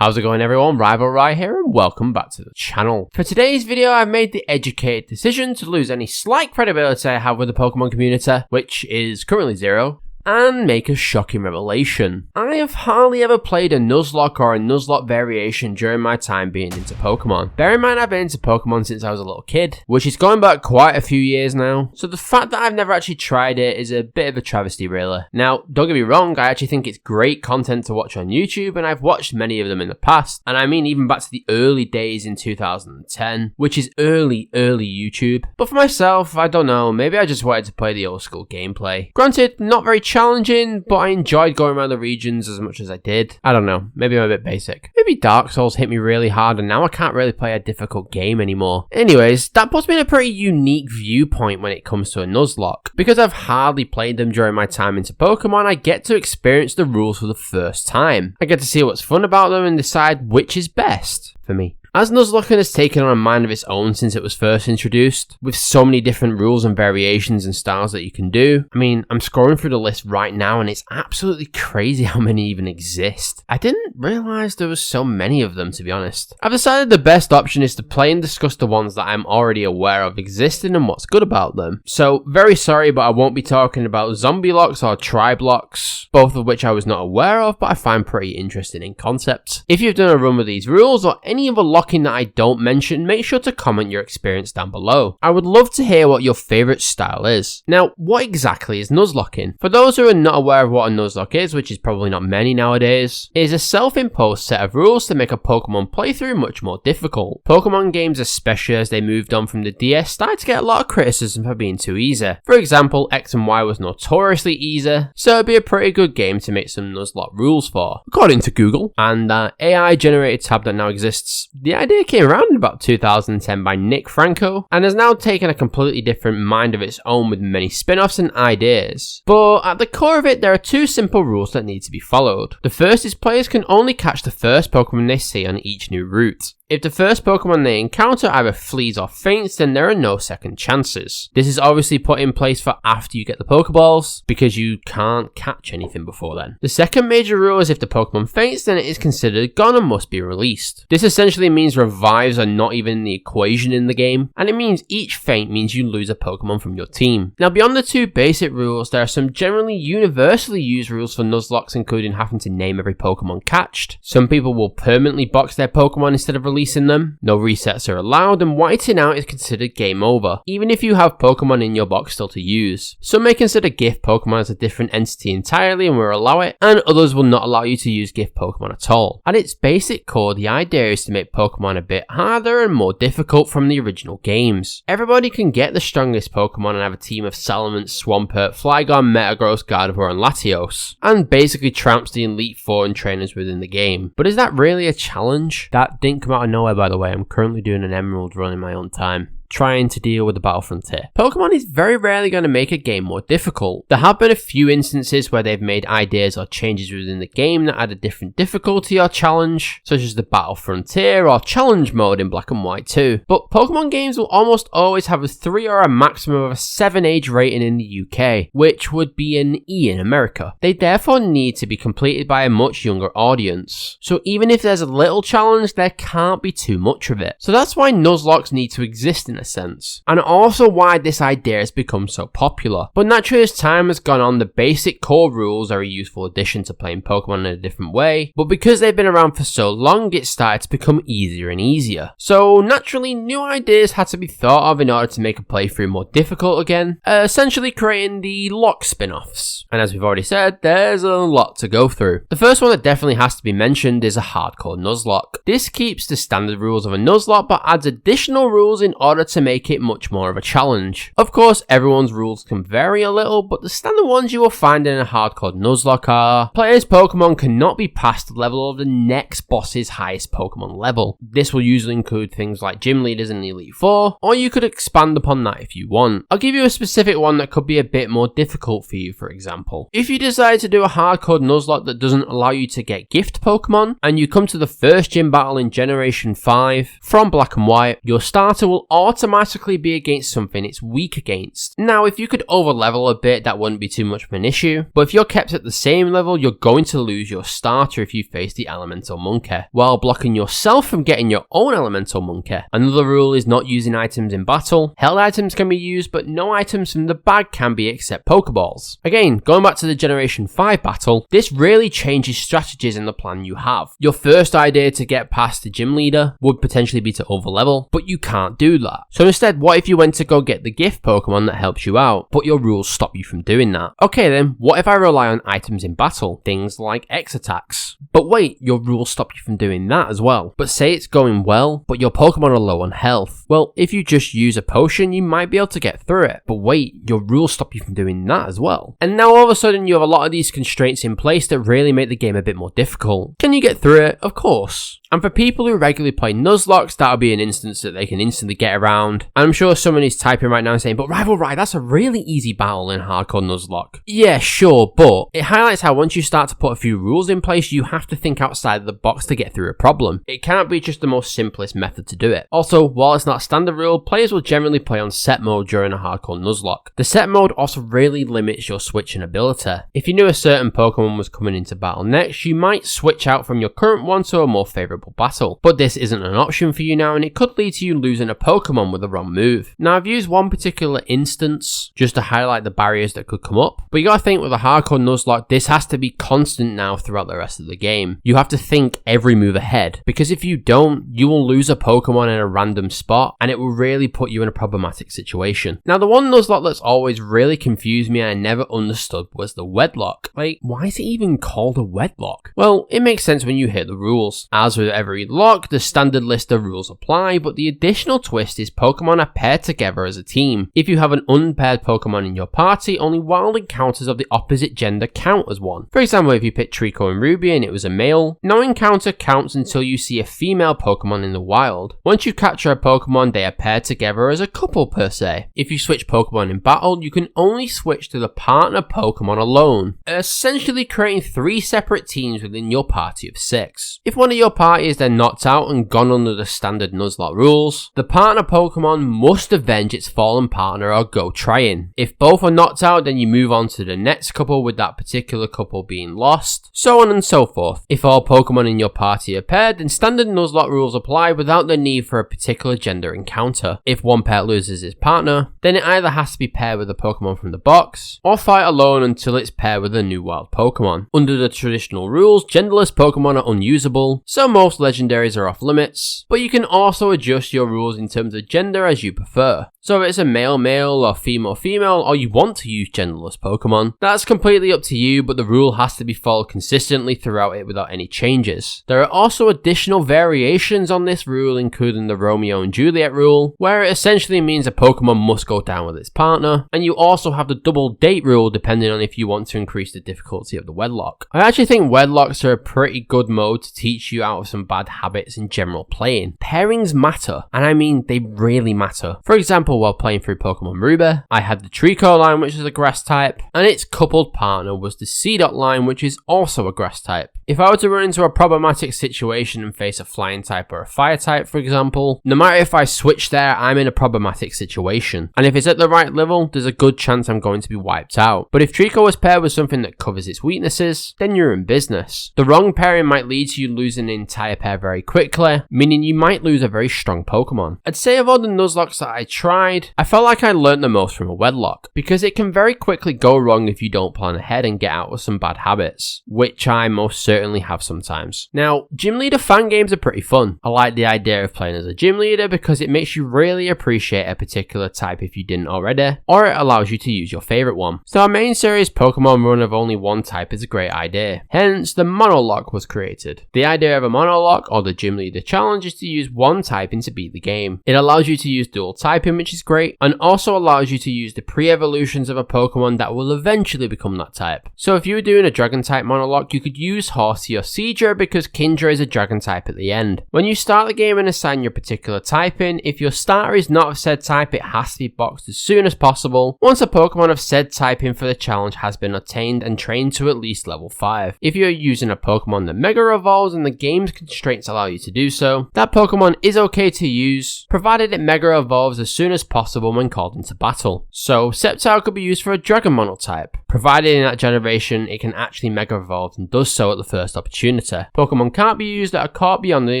How's it going everyone, RivalRyyyy here and welcome back to the channel. For today's video I've made the educated decision to lose any slight credibility I have with the Pokemon community, which is currently 0, and make a shocking revelation. I have hardly ever played a Nuzlocke or a Nuzlocke variation during my time being into Pokemon. Bear in mind I've been into Pokemon since I was a little kid, which is going back quite a few years now, so the fact that I've never actually tried it is a bit of a travesty really. Now, don't get me wrong, I actually think it's great content to watch on YouTube, and I've watched many of them in the past, and I mean even back to the early days in 2010, which is early YouTube. But for myself, I don't know, maybe I just wanted to play the old school gameplay. Granted, not very challenging, but I enjoyed going around the regions as much as I did. I don't know, maybe I'm a bit basic. Maybe Dark Souls hit me really hard and now I can't really play a difficult game anymore. Anyways, that puts me in a pretty unique viewpoint when it comes to a Nuzlocke. Because I've hardly played them during my time into Pokemon, I get to experience the rules for the first time. I get to see what's fun about them and decide which is best for me. As Nuzlocke has taken on a mind of its own since it was first introduced, with so many different rules and variations and styles that you can do. I mean, I'm scrolling through the list right now and it's absolutely crazy how many even exist. I didn't realise there was so many of them, to be honest. I've decided the best option is to play and discuss the ones that I'm already aware of existing and what's good about them. So, very sorry, but I won't be talking about Zombielocks or Triblocks, both of which I was not aware of, but I find pretty interesting in concept. If you've done a run with these rules or any other locking that I don't mention, make sure to comment your experience down below. I would love to hear what your favourite style is. Now, what exactly is Nuzlocking? For those who are not aware of what a Nuzlocke is, which is probably not many nowadays, it is a self-imposed set of rules to make a Pokemon playthrough much more difficult. Pokemon games, especially as they moved on from the DS, started to get a lot of criticism for being too easy. For example, X and Y was notoriously easy, so it'd be a pretty good game to make some Nuzlocke rules for, according to Google. And AI generated tab that now exists. The idea came around in about 2010 by Nick Franco and has now taken a completely different mind of its own with many spin-offs and ideas. But at the core of it, there are two simple rules that need to be followed. The first is players can only catch the first Pokemon they see on each new route. If the first Pokemon they encounter either flees or faints, then there are no second chances. This is obviously put in place for after you get the Pokeballs, because you can't catch anything before then. The second major rule is if the Pokemon faints, then it is considered gone and must be released. This essentially means revives are not even in the equation in the game, and it means each faint means you lose a Pokemon from your team. Now beyond the two basic rules, there are some generally universally used rules for Nuzlocks, including having to name every Pokemon catched. Some people will permanently box their Pokemon instead of releasing them. No resets are allowed, and whiting out is considered game over, even if you have Pokemon in your box still to use. Some may consider gift Pokemon as a different entity entirely and will allow it, and others will not allow you to use gift Pokemon at all. At its basic core, the idea is to make Pokemon a bit harder and more difficult from the original games. Everybody can get the strongest Pokemon and have a team of Salamence, Swampert, Flygon, Metagross, Gardevoir and Latios, and basically tramps the Elite Four and trainers within the game. But is that really a challenge? That didn't come out of nowhere, by the way. I'm currently doing an Emerald run in my own time, trying to deal with the battle frontier. Pokemon is very rarely going to make a game more difficult. There have been a few instances where they've made ideas or changes within the game that add a different difficulty or challenge, such as the battle frontier or challenge mode in Black and White 2. But Pokemon games will almost always have a 3 or a maximum of a 7 age rating in the UK, which would be an E in America. They therefore need to be completed by a much younger audience. So even if there's a little challenge, there can't be too much of it. So that's why Nuzlocks need to exist in a sense, and also why this idea has become so popular. But naturally, as time has gone on, the basic core rules are a useful addition to playing Pokemon in a different way, but because they've been around for so long, it started to become easier and easier. So naturally, new ideas had to be thought of in order to make a playthrough more difficult again, essentially creating the Lock spin-offs. And as we've already said, there's a lot to go through. The first one that definitely has to be mentioned is a hardcore Nuzlocke. This keeps the standard rules of a Nuzlocke, but adds additional rules in order to make it much more of a challenge. Of course, everyone's rules can vary a little, but the standard ones you will find in a hardcore Nuzlocke are: players' Pokemon cannot be past the level of the next boss's highest Pokemon level. This will usually include things like gym leaders in the Elite Four, or you could expand upon that if you want. I'll give you a specific one that could be a bit more difficult for you, for example. If you decide to do a hardcore Nuzlocke that doesn't allow you to get gift Pokemon, and you come to the first gym battle in Generation 5 from Black and White, your starter will automatically automatically be against something it's weak against. Now, if you could overlevel a bit, that wouldn't be too much of an issue, but if you're kept at the same level, you're going to lose your starter if you face the elemental monkey, while blocking yourself from getting your own elemental monkey. Another rule is not using items in battle. Held items can be used, but no items from the bag can be except Pokeballs. Again, going back to the Generation 5 battle, this really changes strategies in the plan you have. Your first idea to get past the gym leader would potentially be to overlevel, but you can't do that. So instead, what if you went to go get the gift Pokemon that helps you out, but your rules stop you from doing that? Okay then, what if I rely on items in battle? Things like X attacks. But wait, your rules stop you from doing that as well. But say it's going well, but your Pokemon are low on health. Well, if you just use a potion, you might be able to get through it. But wait, your rules stop you from doing that as well. And now all of a sudden you have a lot of these constraints in place that really make the game a bit more difficult. Can you get through it? Of course. And for people who regularly play Nuzlocke, that'll be an instance that they can instantly get around. And I'm sure someone is typing right now and saying, but RivalRyyyy, that's a really easy battle in hardcore Nuzlocke. Yeah, sure, but it highlights how once you start to put a few rules in place, you have to think outside of the box to get through a problem. It can't be just the most simplest method to do it. Also, while it's not a standard rule, players will generally play on set mode during a hardcore Nuzlocke. The set mode also really limits your switching ability. If you knew a certain Pokemon was coming into battle next, you might switch out from your current one to a more favourable battle. But this isn't an option for you now, and it could lead to you losing a Pokemon with the wrong move. Now, I've used one particular instance just to highlight the barriers that could come up, but you gotta think with a hardcore Nuzlocke, this has to be constant now throughout the rest of the game. You have to think every move ahead, because if you don't, you will lose a Pokemon in a random spot, and it will really put you in a problematic situation. Now, the one Nuzlocke that's always really confused me and I never understood was the Wedlocke. Like, why is it even called a Wedlocke? Well, it makes sense when you hear the rules. As with every lock, the standard list of rules apply, but the additional twist is Pokemon are paired together as a team. If you have an unpaired Pokemon in your party, only wild encounters of the opposite gender count as one. For example, if you picked Trico and Ruby and it was a male, no encounter counts until you see a female Pokemon in the wild. Once you capture a Pokemon, they are paired together as a couple per se. If you switch Pokemon in battle, you can only switch to the partner Pokemon alone, essentially creating 3 separate teams within your party of 6. If one of your party is then knocked out and gone under the standard Nuzlocke rules, the partner Pokemon must avenge its fallen partner or go trying. If both are knocked out, then you move on to the next couple with that particular couple being lost, so on and so forth. If all Pokemon in your party are paired, then standard Nuzlocke rules apply without the need for a particular gender encounter. If one pair loses its partner, then it either has to be paired with a Pokemon from the box, or fight alone until it's paired with a new wild Pokemon. Under the traditional rules, genderless Pokemon are unusable, so most legendaries are off limits, but you can also adjust your rules in terms of gender as you prefer. So if it's a male or female, or you want to use genderless Pokemon, that's completely up to you, but the rule has to be followed consistently throughout it without any changes. There are also additional variations on this rule, including the Romeo and Juliet rule, where it essentially means a Pokemon must go down with its partner, and you also have the double date rule depending on if you want to increase the difficulty of the Wedlocke. I actually think Wedlocks are a pretty good mode to teach you out of some bad habits in general playing. Pairings matter, and I mean they really matter. For example, while playing through Pokemon Ruby, I had the Trico line, which is a grass type, and its coupled partner was the Seedot line, which is also a grass type. If I were to run into a problematic situation and face a flying type or a fire type, for example, no matter if I switch there, I'm in a problematic situation. And if it's at the right level, there's a good chance I'm going to be wiped out. But if Trico is paired with something that covers its weaknesses, then you're in business. The wrong pairing might lead to you losing an entire pair very quickly, meaning you might lose a very strong Pokemon. I'd say of all the Nuzlockes that I tried, I felt like I learned the most from a Wedlocke, because it can very quickly go wrong if you don't plan ahead and get out with some bad habits, which I most certainly have sometimes. Now, gym leader fan games are pretty fun. I like the idea of playing as a gym leader because it makes you really appreciate a particular type if you didn't already, or it allows you to use your favourite one. So our main series Pokemon run of only one type is a great idea, hence the Monolocke was created. The idea of a Monolocke, or the gym leader challenge, is to use one typing to beat the game. It allows you to use dual typing, which which is great, and also allows you to use the pre-evolutions of a Pokemon that will eventually become that type. So if you were doing a dragon type Monolocke, you could use Horsea or Seadra because Kingdra is a dragon type at the end. When you start the game and assign your particular type in, if your starter is not of said type, it has to be boxed as soon as possible once a Pokemon of said typing for the challenge has been obtained and trained to at least level 5. If you're using a Pokemon that Mega Evolves and the game's constraints allow you to do so, that Pokemon is okay to use, provided it Mega Evolves as soon as possible when called into battle. So Sceptile could be used for a Dragon Monotype, provided in that generation it can actually Mega Evolve and does so at the first opportunity. Pokemon can't be used that are caught beyond the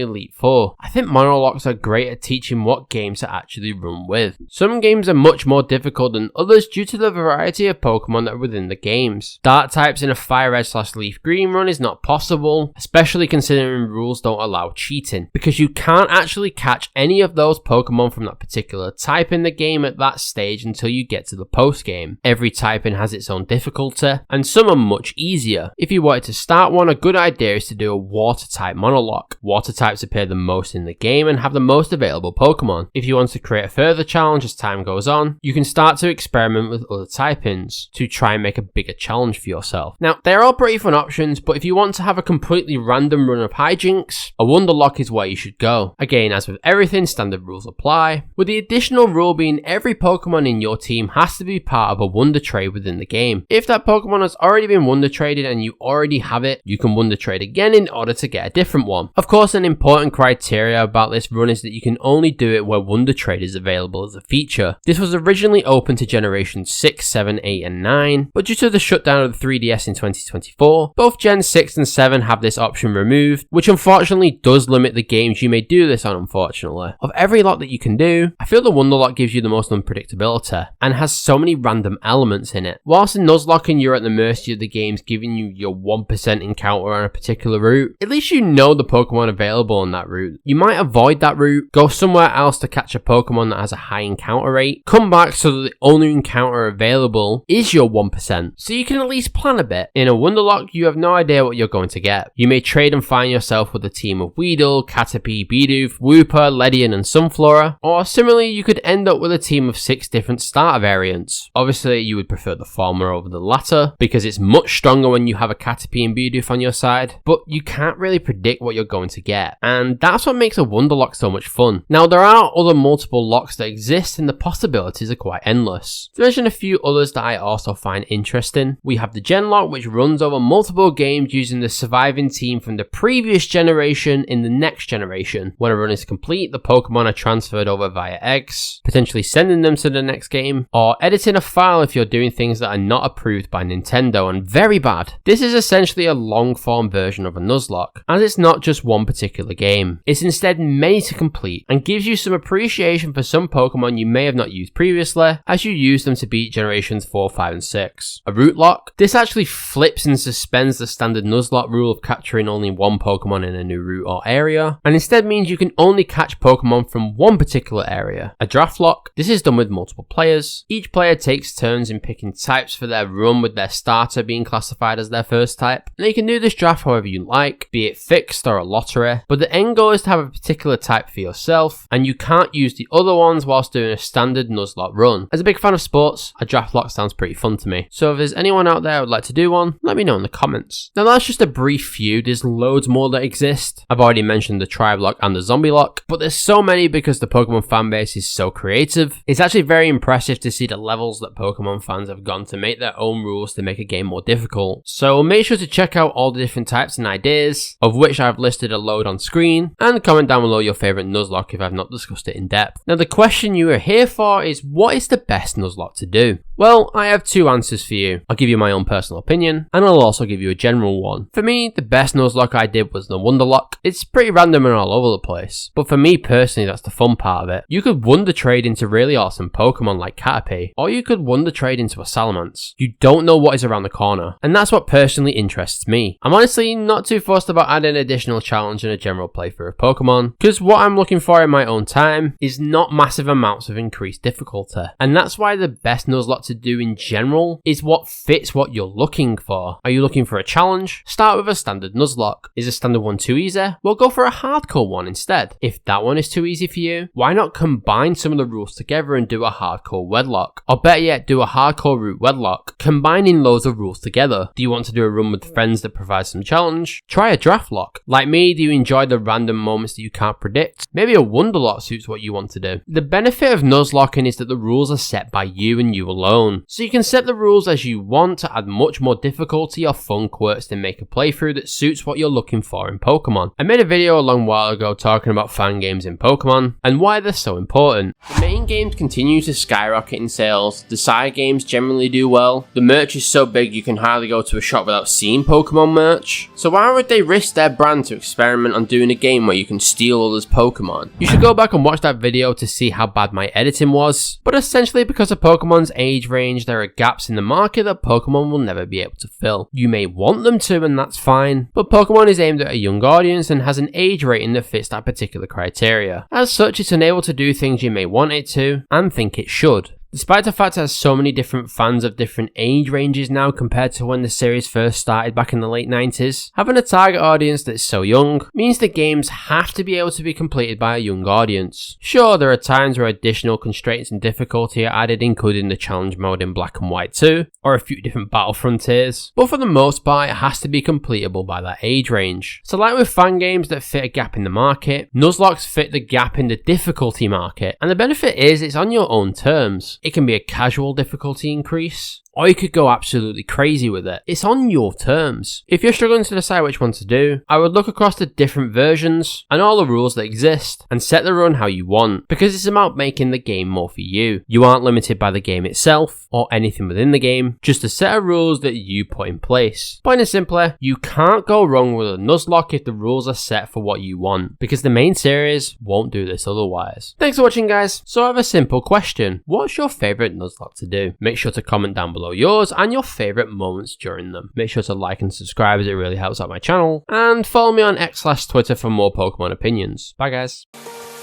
Elite Four. I think Monolockes are great at teaching what games to actually run with. Some games are much more difficult than others due to the variety of Pokemon that are within the games. Dark types in a Fire Red / Leaf Green run is not possible, especially considering rules don't allow cheating, because you can't actually catch any of those Pokemon from that particular type in the game at that stage until you get to the post game. Every typing has its own difficulty, and some are much easier. If you wanted to start one, a good idea is to do a Water type Monolocke. Water types appear the most in the game and have the most available Pokemon. If you want to create a further challenge as time goes on, you can start to experiment with other typings to try and make a bigger challenge for yourself. Now, they're all pretty fun options, but if you want to have a completely random run of hijinks, a Wonderlocke is where you should go. Again, as with everything, standard rules apply, with the additional rule being every Pokemon in your team has to be part of a Wonder Trade within the game. If that Pokemon has already been Wonder Traded and you already have it, you can Wonder Trade again in order to get a different one. Of course, an important criteria about this run is that you can only do it where Wonder Trade is available as a feature. This was originally open to generations 6, 7, 8 and 9, but due to the shutdown of the 3DS in 2024, both Gen 6 and 7 have this option removed, which unfortunately does limit the games you may do this on, unfortunately. Of every lot that you can do, I feel the Wonderlocke gives you the most unpredictability, and has so many random elements in it. Whilst in Nuzlocke you're at the mercy of the games giving you your 1% encounter on a particular route, at least you know the Pokemon available on that route. You might avoid that route, go somewhere else to catch a Pokemon that has a high encounter rate, come back so that the only encounter available is your 1%, so you can at least plan a bit. In a Wonderlocke, you have no idea what you're going to get. You may trade and find yourself with a team of Weedle, Caterpie, Bidoof, Wooper, Ledian and Sunflora, or similarly you could end up with a team of 6 different starter variants. Obviously you would prefer the former over the latter, because it's much stronger when you have a Caterpie and Bidoof on your side, but you can't really predict what you're going to get, and that's what makes a Wonderlocke so much fun. Now there are other multiple locks that exist and the possibilities are quite endless. To mention a few others that I also find interesting, we have the genlocke, which runs over multiple games using the surviving team from the previous generation in the next generation. When a run is complete, the Pokemon are transferred over via eggs, potentially sending them to the next game, or editing a file if you're doing things that are not approved by Nintendo and very bad. This is essentially a long form version of a Nuzlocke, as it's not just one particular game. It's instead many to complete, and gives you some appreciation for some Pokemon you may have not used previously, as you use them to beat generations 4, 5 and 6. A route lock. This actually flips and suspends the standard Nuzlocke rule of capturing only one Pokemon in a new route or area, and instead means you can only catch Pokemon from one particular area. A Draftlocke. This is done with multiple players. Each player takes turns in picking types for their run, with their starter being classified as their first type. Now you can do this draft however you like, be it fixed or a lottery, but the end goal is to have a particular type for yourself, and you can't use the other ones whilst doing a standard Nuzlocke run. As a big fan of sports, a Draftlocke sounds pretty fun to me, so if there's anyone out there who would like to do one, let me know in the comments. Now that's just a brief few, there's loads more that exist. I've already mentioned the Triblock and the Zombielock, but there's so many because the Pokemon fanbase is so creative. It's actually very impressive to see the levels that Pokemon fans have gone to make their own rules to make a game more difficult. So make sure to check out all the different types and ideas, of which I've listed a load on screen, and comment down below your favourite Nuzlocke if I've not discussed it in depth. Now the question you are here for is, what is the best Nuzlocke to do? Well, I have two answers for you. I'll give you my own personal opinion, and I'll also give you a general one. For me, the best Nuzlocke I did was the Wonderlocke. It's pretty random and all over the place, but for me personally, that's the fun part of it. You could Wonder Trade into really awesome Pokemon like Caterpie, or you could Wonder Trade into a Salamence. You don't know what is around the corner, and that's what personally interests me. I'm honestly not too fussed about adding additional challenge in a general playthrough of Pokemon, because what I'm looking for in my own time is not massive amounts of increased difficulty, and that's why the best Nuzlocke to to do in general is what fits what you're looking for. Are you looking for a challenge? Start with a standard Nuzlocke. Is a standard one too easy? Well, go for a hardcore one instead. If that one is too easy for you, why not combine some of the rules together and do a hardcore Wedlocke? Or better yet, do a hardcore route Wedlocke, combining loads of rules together. Do you want to do a run with friends that provide some challenge? Try a Draftlocke. Like me, do you enjoy the random moments that you can't predict? Maybe a Wonderlocke suits what you want to do. The benefit of Nuzlocking is that the rules are set by you and you alone. So you can set the rules as you want to add much more difficulty or fun quirks to make a playthrough that suits what you're looking for in Pokemon. I made a video a long while ago talking about fan games in Pokemon and why they're so important. The main games continue to skyrocket in sales, the side games generally do well, the merch is so big you can hardly go to a shop without seeing Pokemon merch. So why would they risk their brand to experiment on doing a game where you can steal others' Pokemon? You should go back and watch that video to see how bad my editing was, but essentially because of Pokemon's age range, there are gaps in the market that Pokemon will never be able to fill. You may want them to, and that's fine, but Pokemon is aimed at a young audience and has an age rating that fits that particular criteria. As such, it's unable to do things you may want it to, and think it should. Despite the fact it has so many different fans of different age ranges now compared to when the series first started back in the late 90s, having a target audience that's so young means the games have to be able to be completed by a young audience. Sure, there are times where additional constraints and difficulty are added, including the challenge mode in Black and White 2, or a few different battle frontiers, but for the most part it has to be completable by that age range. So like with fan games that fit a gap in the market, Nuzlockes fit the gap in the difficulty market, and the benefit is it's on your own terms. It can be a casual difficulty increase, or you could go absolutely crazy with it. It's on your terms. If you're struggling to decide which one to do, I would look across the different versions and all the rules that exist and set the run how you want, because it's about making the game more for you. You aren't limited by the game itself or anything within the game, just a set of rules that you put in place. Plain and simply, you can't go wrong with a Nuzlocke if the rules are set for what you want, because the main series won't do this otherwise. Thanks for watching, guys. So I have a simple question. What's your favourite Nuzlocke to do? Make sure to comment down below yours and your favourite moments during them. Make sure to like and subscribe as it really helps out my channel, and follow me on X/Twitter for more Pokemon opinions. Bye guys.